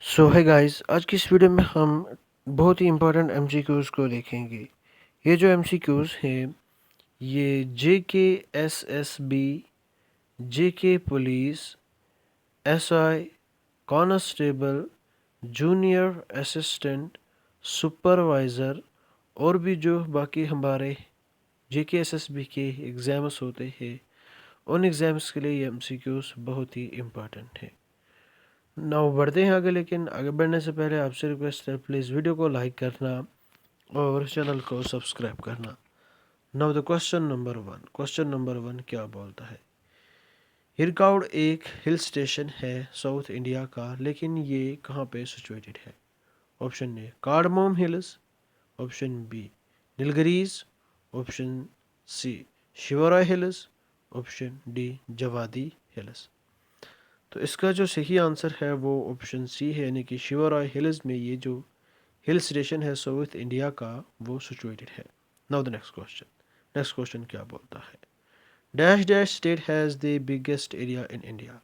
सो है गाइस, आज की इस वीडियो में हम बहुत ही इम्पोर्टेंट एमसीक्यूज़ को देखेंगे। ये जो एमसीक्यूज़ हैं ये जेके एसएसबी, जेके police, SI, constable, junior assistant, supervisor और भी जो बाकी हमारे जेके एसएसबी के एग्ज़ाम्स होते हैं उन एग्ज़ाम्स के लिए ये एमसीक्यूज़ बहुत ही इम्पोर्टेंट है। नाउ बढ़ते हैं आगे, लेकिन आगे बढ़ने से पहले आपसे रिक्वेस्ट है प्लीज़ वीडियो को लाइक करना और चैनल को सब्सक्राइब करना। Now the question number one क्या बोलता है। हिरकौड एक हिल स्टेशन है साउथ इंडिया का, लेकिन ये कहाँ पे सिचुएटेड है? Option A Cardamom Hills, option B Nilgiris, option C Shevaroy Hills, option D Javadi Hills. तो इसका जो सही आंसर है वो ऑप्शन सी है, यानी कि शिवराय हिल्स में ये जो हिल स्टेशन है साउथ इंडिया का वो सिचुएटेड है। नाउ द नेक्स्ट क्वेश्चन क्या बोलता है। Dash dash state has the biggest area in India.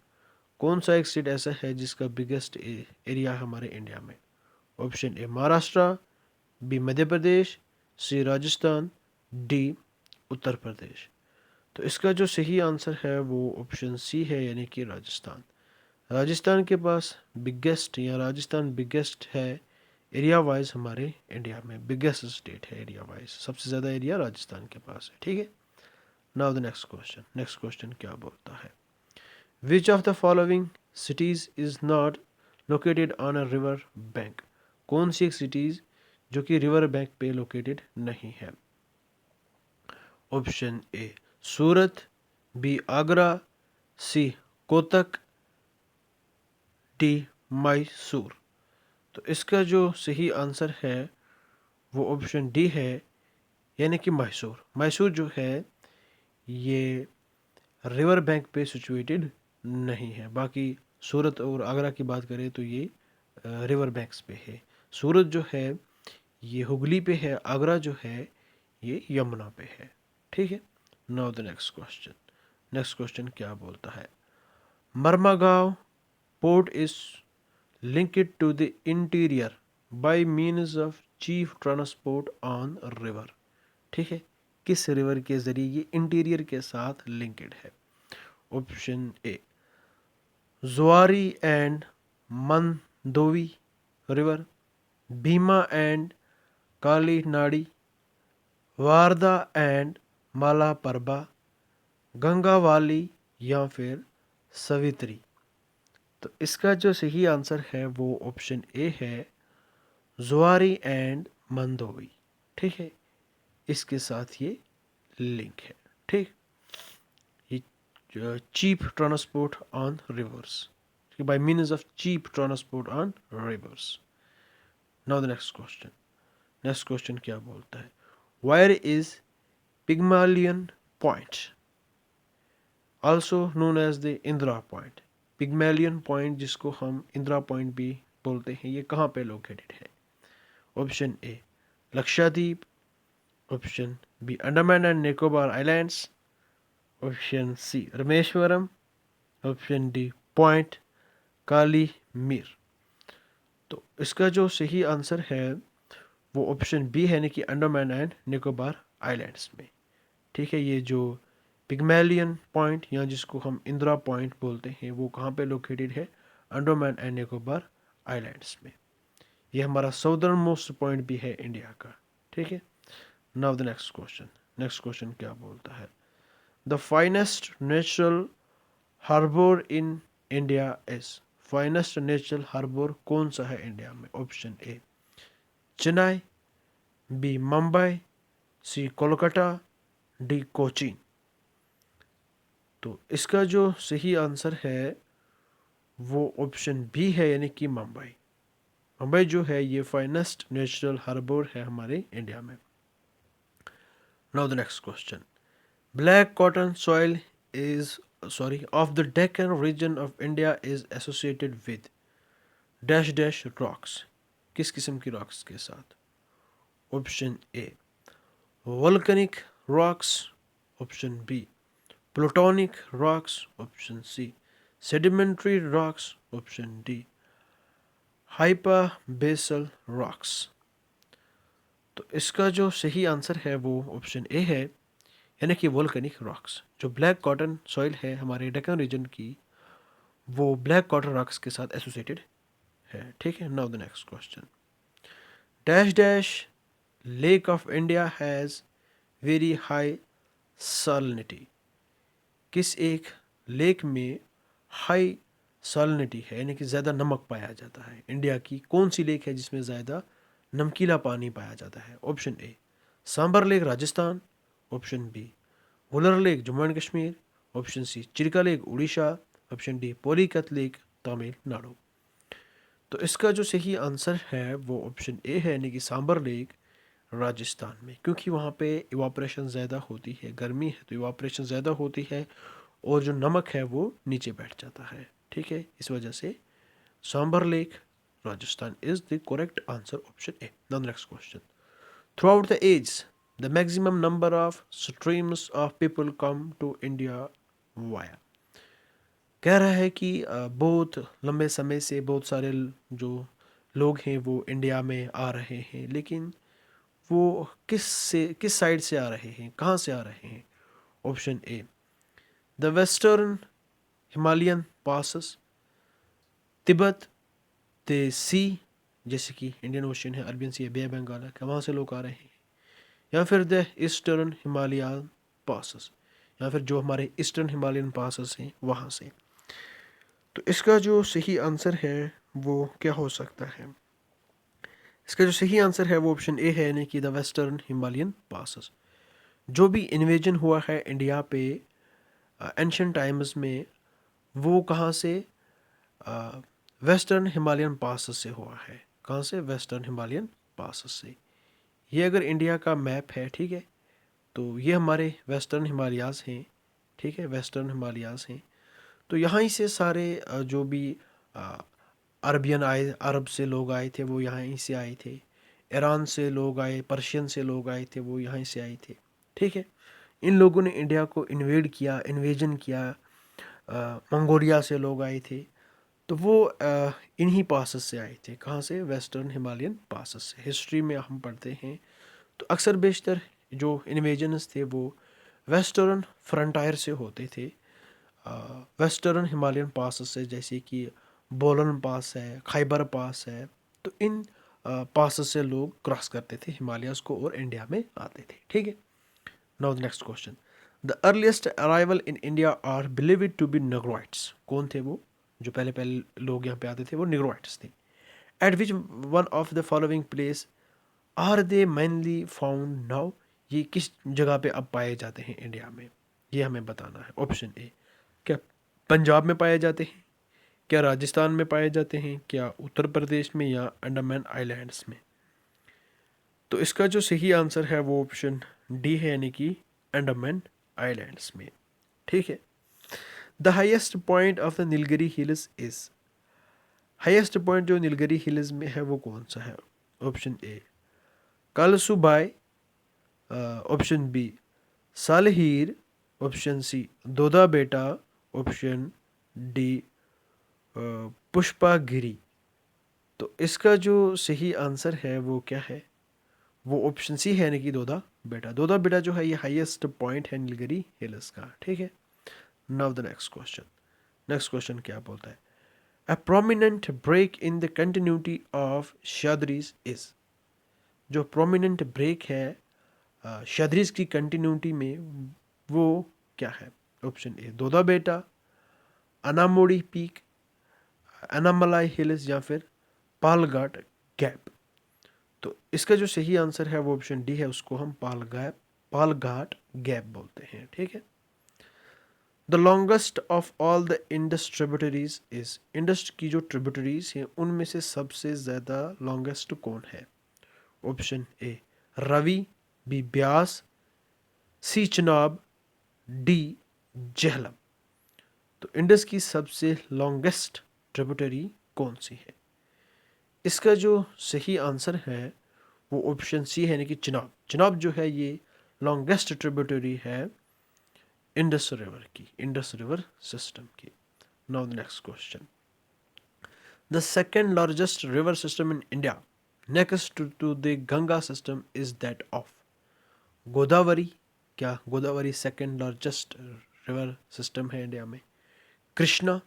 कौन सा एक स्टेट ऐसा है जिसका बिगेस्ट एरिया है हमारे इंडिया में? Option A Maharashtra, B Madhya Pradesh, C Rajasthan, D Uttar Pradesh. तो इसका जो सही आंसर है वो ऑप्शन सी है, यानी कि राजस्थान। राजस्थान के पास बिगेस्ट या राजस्थान बिगेस्ट है एरिया वाइज हमारे इंडिया में। बिगेस्ट स्टेट है एरिया वाइज, सबसे ज़्यादा एरिया राजस्थान के पास है। ठीक है। नाउ द नेक्स्ट क्वेश्चन क्या बोलता है। Which of the following cities is not located on a river bank. कौन सी एक सिटीज़ जो कि रिवर बैंक पे लोकेटेड नहीं है? Option A Surat, B Agra, C Cuttack, D Mysore. तो इसका जो सही आंसर है वो ऑप्शन डी है, यानी कि मैसूर। मैसूर जो है ये रिवर बैंक पे सिचुएटेड नहीं है। बाकी सूरत और आगरा की बात करें तो ये रिवर बैंक्स पे है। सूरत जो है ये हुगली पे है, आगरा जो है ये यमुना पे है। ठीक है। नाउ द नेक्स्ट क्वेश्चन क्या बोलता है। Marmagao port is linked to the interior by means of chief transport on river। ठीक है। किस रिवर के जरिए ये इंटीरियर के साथ लिंक्ड है? ऑप्शन ए जुआरी एंड मंदोवी रिवर, भीमा एंड काली नाड़ी, वारदा एंड मालाप्रभा, गंगावाली या फिर सवित्री। तो इसका जो सही आंसर है वो ऑप्शन ए है जुआरी एंड मंदोवी। ठीक है। इसके साथ ये लिंक है। ठीक। ये cheap transport on rivers, by means of cheap transport on rivers. Now the next question क्या बोलता है। Where is Pygmalion point also known as the Indira point. Pygmalion point जिसको हम इंदिरा पॉइंट भी बोलते हैं, ये कहाँ पे लोकेटेड है? Option A Lakshadweep, option B Andaman and Nicobar islands, option C Rameswaram, option D point Calimere. तो इसका जो सही आंसर है वो ऑप्शन बी है, यानी कि अंडमान एंड निकोबार आइलैंड्स में। ठीक है। ये जो पिग्मेलियन पॉइंट या जिसको हम इंदिरा पॉइंट बोलते हैं वो कहाँ पे लोकेटेड है? अंडमान एंड निकोबार आइलैंड्स में। ये हमारा साउदर्न मोस्ट पॉइंट भी है इंडिया का। ठीक है। नाउ द नेक्स्ट क्वेश्चन क्या बोलता है। The finest natural harbour in India is. Finest natural harbour कौन सा है इंडिया में? Option A Chennai, B Mumbai, C Kolkata, D Cochin. तो इसका जो सही आंसर है वो ऑप्शन बी है, यानी कि मुंबई। मुंबई जो है ये फाइनेस्ट नेचुरल हार्बर है हमारे इंडिया में। Now the next question. Black cotton soil is of the Deccan region of India is associated with dash dash rocks. किस किस्म की रॉक्स के साथ? Option A volcanic rocks, option B plutonic rocks, option C sedimentary rocks, option D hyperbasal rocks. तो इसका जो सही answer है वो ऑप्शन ए है, यानी कि वोल्केनिक रॉक्स। जो ब्लैक कॉटन सॉइल है हमारे डेक्कन रीजन की, वो ब्लैक कॉटन रॉक्स के साथ एसोसिएटेड है। ठीक है, now the next question. Dash dash lake of India has very high salinity. किस एक लेक में हाई सैलिनिटी है, यानी कि ज़्यादा नमक पाया जाता है? इंडिया की कौन सी लेक है जिसमें ज़्यादा नमकीला पानी पाया जाता है? Option A Sambhar lake Rajasthan, option B Wular lake Jammu and Kashmir, option C Chilka lake Orissa, option D Pulicat lake Tamil Nadu. तो इसका जो सही आंसर है वो ऑप्शन ए है, यानी कि सांबर लेक राजस्थान में, क्योंकि वहाँ पे इवापरेशन ज़्यादा होती है, गर्मी है तो इवापरेशन ज़्यादा होती है और जो नमक है वो नीचे बैठ जाता है। ठीक है, इस वजह से Sambhar lake Rajasthan is the correct answer, option A. Now next question. Throughout the age the maximum number of streams of people come to India via. कह रहा है कि बहुत लंबे समय से बहुत सारे जो लोग हैं वो इंडिया में आ रहे हैं, लेकिन वो किस साइड से आ रहे हैं, कहाँ से आ रहे हैं? Option A the western Himalayan passes, Tibet, the sea, जैसे कि इंडियन ओशन है, अरबियन सी है, बे बंगाल है, वहाँ से लोग आ रहे हैं, या फिर द ईस्टर्न हिमालयन पासेस, या फिर जो हमारे ईस्टर्न हिमालयन पासेस हैं वहाँ से। तो इसका जो सही आंसर है वो क्या हो सकता है? इसका जो सही आंसर है वो ऑप्शन ए है, यानी कि द वेस्टर्न हिमालयन पासेस। जो भी इन्वेजन हुआ है इंडिया पे एंशियंट टाइम्स में, वो कहाँ से? वेस्टर्न हिमालयन पासेस से हुआ है। कहाँ से? वेस्टर्न हिमालयन पासेस से। ये अगर इंडिया का मैप है, ठीक है, तो ये हमारे वेस्टर्न हिमालयाज़ हैं। ठीक है, वेस्टर्न हिमालयाज़ हैं। तो यहाँ ही से सारे जो भी अ, अरबियन आए, अरब से लोग आए थे वो यहाँ ही से आए थे। ईरान से लोग आए, पर्शियन से लोग आए थे, वो यहाँ से आए थे। ठीक है, इन लोगों ने इंडिया को इन्वेड किया, इन्वेजन किया। मंगोलिया से लोग आए थे, तो वो इन्हीं पासेस से आए थे। कहाँ से? वेस्टर्न हिमालयन पासेस से। हिस्ट्री में हम पढ़ते हैं तो अक्सर बेशतर जो इन्वेजन्स थे वो वेस्टर्न फ्रंटायर से होते थे, वेस्टर्न हिमालयन पास से, जैसे कि बोलन पास है, खैबर पास है। तो इन पास से लोग क्रॉस करते थे हिमालयस को और इंडिया में आते थे। ठीक है, now the next question. The earliest arrival in India are believed to be Negritos. कौन थे वो जो पहले पहले लोग यहाँ पे आते थे? वो नेग्रोइट्स थे। At which one of the following place are they mainly found now. ये किस जगह पे अब पाए जाते हैं इंडिया में, ये हमें बताना है। ऑप्शन ए क्या पंजाब में पाए जाते हैं, क्या राजस्थान में पाए जाते हैं, क्या उत्तर प्रदेश में, या अंडमान आइलैंड्स में? तो इसका जो सही आंसर है वो ऑप्शन डी है, यानी कि अंडमान आइलैंड्स में। ठीक है, the highest point of the Nilgiri hills is. Highest point जो नीलगिरी हिल्स में है वो कौन सा है? Option A Kalsubai, option B Salher, option C Doddabetta, option D पुष्पागिरी। तो इसका जो सही आंसर है वो क्या है? वो ऑप्शन सी है, यानी कि दोदा बेटा। दोदा बेटा जो है ये हाईएस्ट पॉइंट है नीलगिरी हिल्स का। ठीक है, now the next question. Next question क्या बोलता है? A prominent break in the continuity of Sahyadris is. जो प्रोमिनेंट ब्रेक है शादरीज की कंटिन्यूटी में, वो क्या है? ऑप्शन ए दोदा बेटा, अनामोड़ी पीक, अनामलाई हिल्स, या फिर पालघाट गैप। तो इसका जो सही आंसर है वो ऑप्शन डी है, उसको हम पालघाट गैप बोलते हैं। ठीक है, the longest of all the Indus tributaries is. Indus की जो ट्रिब्यूटरीज हैं उनमें से सबसे ज़्यादा लॉन्गेस्ट कौन है? Option A Ravi, B Beas, C Chenab, D Jhelum. तो इंडस की सबसे लॉन्गेस्ट ट्रिब्यूटरी कौन सी है? इसका जो सही आंसर है वो ऑप्शन सी है, यानी कि चिनाब। चिनाब जो है ये लॉन्गेस्ट ट्रिब्यूटरी है इंडस रिवर की, इंडस रिवर सिस्टम की। Now the next question. The second largest river system in India next to the Ganga system is that of Godavari. क्या Godavari second largest river system है इंडिया में? कृष्णा,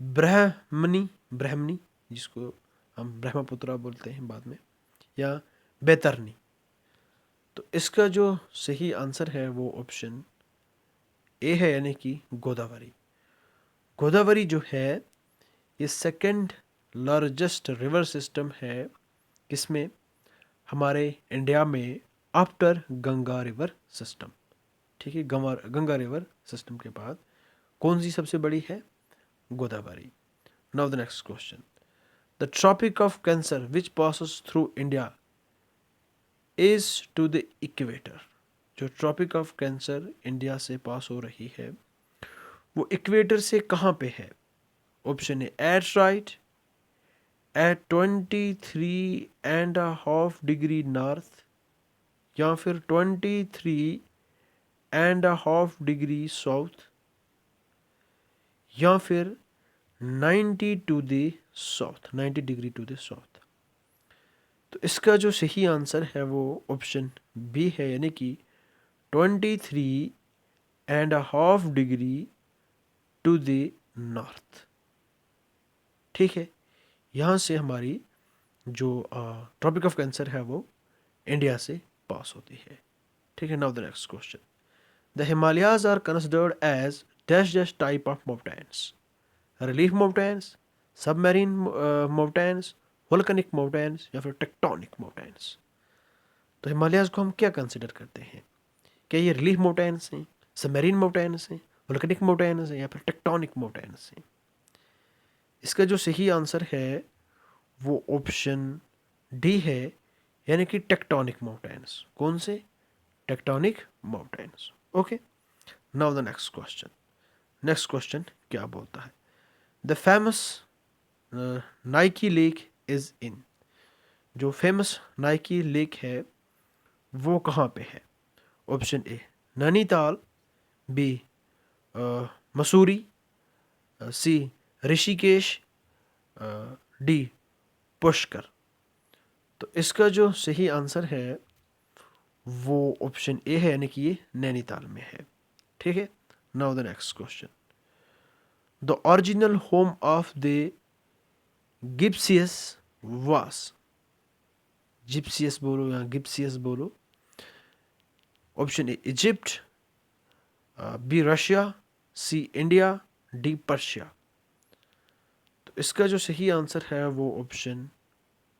ब्रह्मनी जिसको हम ब्रह्मपुत्रा बोलते हैं बाद में, या बैतरनी। तो इसका जो सही आंसर है वो ऑप्शन ए है, यानी कि गोदावरी। गोदावरी जो है ये सेकंड लार्जेस्ट रिवर सिस्टम है किसमें? हमारे इंडिया में, आफ्टर गंगा रिवर सिस्टम। ठीक है, गंगा रिवर सिस्टम के बाद कौन सी सबसे बड़ी है? Godavari. Now the next question, the tropic of cancer which passes through India is to the equator. जो ट्रॉपिक ऑफ कैंसर इंडिया से पास हो रही है वो इक्वेटर से कहाँ पे है? Option A at right, at 23.5 degree north, या फिर 23.5 डिग्री साउथ, या फिर 90 to the south, 90 degree to the south. तो इसका जो सही आंसर है वो ऑप्शन बी है, यानी कि 23.5 डिग्री टू द नॉर्थ। ठीक है, यहाँ से हमारी जो ट्रॉपिक ऑफ कैंसर है वो इंडिया से पास होती है। ठीक है, now the next question, the Himalayas are considered as dash dash type of mountains, relief mountains, submarine mountains, volcanic mountains, या फिर टेक्टोनिक माउंटेन्स। तो हिमालयाज को हम क्या कंसिडर करते हैं? क्या ये रिलीफ माउंटेन्स हैं, सबमरीन माउंटेन्स हैं, वोल्केनिक माउंटेन्स हैं, या फिर टेक्टोनिक माउंटेन्स हैं? इसका जो सही आंसर है वो ऑप्शन डी है, यानी कि टेक्टोनिक माउंटेन्स। कौन से? Tectonic mountains. Okay, now the next question. Next question क्या बोलता है? The famous Naini lake is in. जो फेमस नाइकी लेक है वो कहाँ पे है? Option A Nainital, B Mussoorie, C Rishikesh, D Pushkar. तो इसका जो सही आंसर है वो ऑप्शन ए है, यानी कि ये नैनीताल में है। ठीक है, now the next question, the original home of the gypsies was. Gypsies बोलो या गिप्सियस बोलो। Option A Egypt, B Russia, C India, D Persia. तो इसका जो सही आंसर है वो ऑप्शन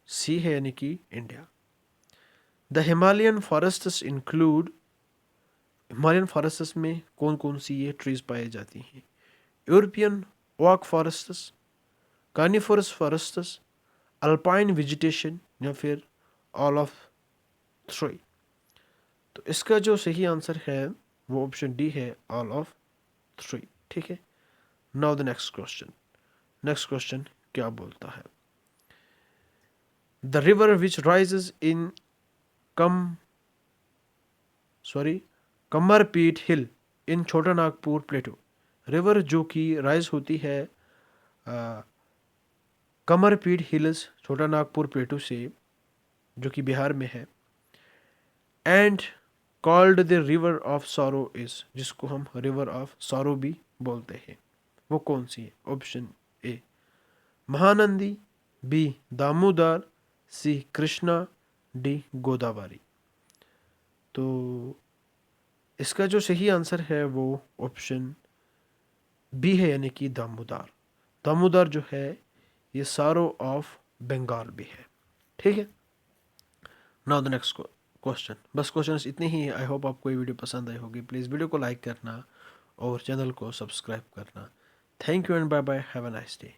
सी है, यानी कि India. The Himalayan forests include. Himalayan forests में कौन कौन सी ये ट्रीज पाई जाती हैं? European oak forests, coniferous forests, alpine vegetation, या फिर ऑल ऑफ थ्री। तो इसका जो सही आंसर है वो ऑप्शन डी है, ऑल ऑफ थ्री। ठीक है, now the next question. Next question क्या बोलता है? The river which rises in Kamarpet hill in Chota Nagpur प्लेटू। River जो कि राइज होती है कमरपीट हिल्स छोटा नागपुर प्लेटू से, जो कि बिहार में है, and called the river of sorrow is, जिसको हम रिवर ऑफ सॉरो भी बोलते हैं, वो कौन सी है? Option A Mahanadi, B Damodar, C Krishna, D Godavari. तो इसका जो सही आंसर है वो ऑप्शन बी है, यानी कि दामोदर। दामोदर जो है ये सारो ऑफ बंगाल भी है। ठीक है, नाउ द नेक्स्ट क्वेश्चन। बस क्वेश्चन इतने ही है। आई होप आपको ये वीडियो पसंद आई होगी। प्लीज़ वीडियो को लाइक करना और चैनल को सब्सक्राइब करना। Thank you and bye bye, have a nice day.